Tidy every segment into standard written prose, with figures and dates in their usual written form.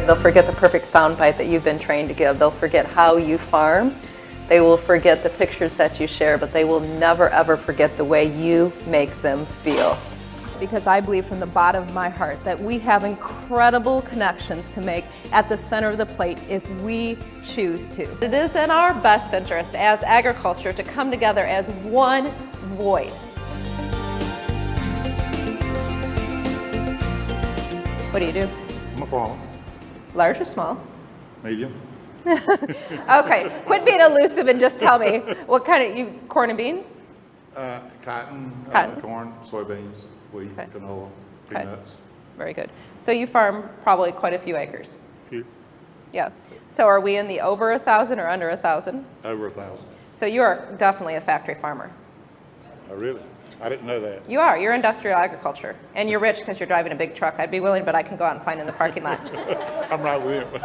They'll forget the perfect soundbite that you've been trained to give. They'll forget how you farm. They will forget the pictures that you share, but they will never ever forget the way you make them feel. Because I believe from the bottom of my heart that we have incredible connections to make at the center of the plate if we choose to. It is in our best interest as agriculture to come together as one voice. What do? I'm a farmer. Large or small? Medium. Okay, quit being elusive and just tell me what kind of, corn and beans? Cotton, corn, soybeans, wheat, Okay. canola, Okay. peanuts. Very good. So you farm probably quite a few acres. Few. Yeah. So are we in the over 1,000 or under 1,000? Over 1,000. So you are definitely a factory farmer. Oh, really? I didn't know that. You are. You're industrial agriculture. And you're rich because you're driving a big truck. I'd be willing, but I can go out and find in the parking lot. I'm right with him.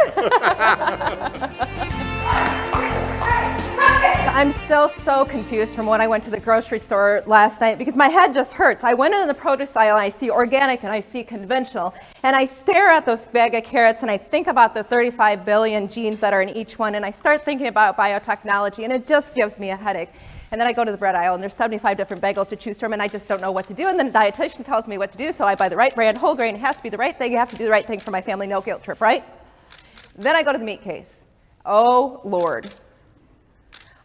I'm still so confused from when I went to the grocery store last night because my head just hurts. I went into the produce aisle and I see organic and I see conventional. And I stare at those bag of carrots and I think about the 35 billion genes that are in each one. And I start thinking about biotechnology and it just gives me a headache. And then I go to the bread aisle and there's 75 different bagels to choose from and I just don't know what to do. And then the dietitian tells me what to do, so I buy the right brand, whole grain. It has to be the right thing. You have to do the right thing for my family, no guilt trip, right? Then I go to the meat case. Oh, Lord.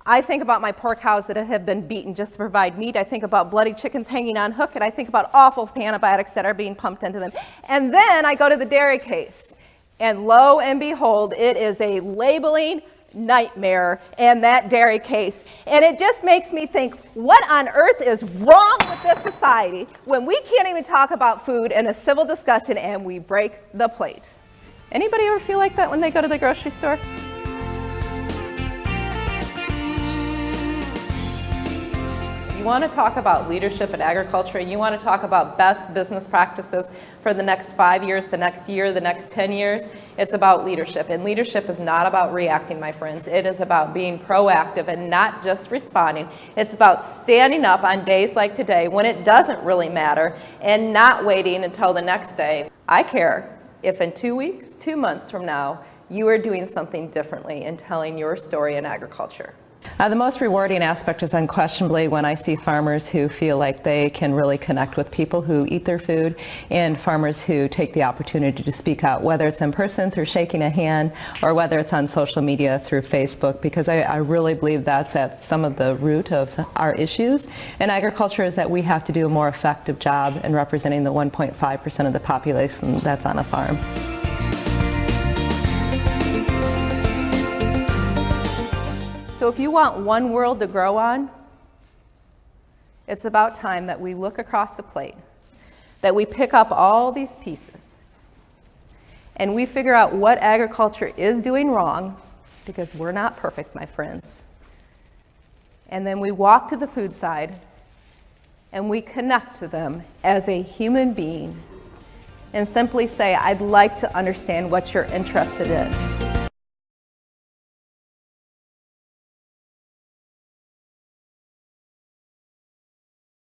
I think about my poor cows that have been beaten just to provide meat. I think about bloody chickens hanging on hook, and I think about awful antibiotics that are being pumped into them. And then I go to the dairy case, and lo and behold, it is a labeling nightmare in that dairy case. And it just makes me think, what on earth is wrong with this society when we can't even talk about food in a civil discussion and we break the plate? Anybody ever feel like that when they go to the grocery store? You want to talk about leadership in agriculture, and you want to talk about best business practices for the next 5 years, the next year, the next 10 years, it's about leadership. And leadership is not about reacting, my friends. It is about being proactive and not just responding. It's about standing up on days like today when it doesn't really matter and not waiting until the next day. I care if in 2 weeks, 2 months from now, you are doing something differently and telling your story in agriculture. The most rewarding aspect is unquestionably when I see farmers who feel like they can really connect with people who eat their food, and farmers who take the opportunity to speak out, whether it's in person through shaking a hand or whether it's on social media through Facebook, because I really believe that's at some of the root of our issues in agriculture, is that we have to do a more effective job in representing the 1.5% of the population that's on a farm. So if you want one world to grow on, it's about time that we look across the plate, that we pick up all these pieces, and we figure out what agriculture is doing wrong, because we're not perfect, my friends. And then we walk to the food side, and we connect to them as a human being, and simply say, I'd like to understand what you're interested in.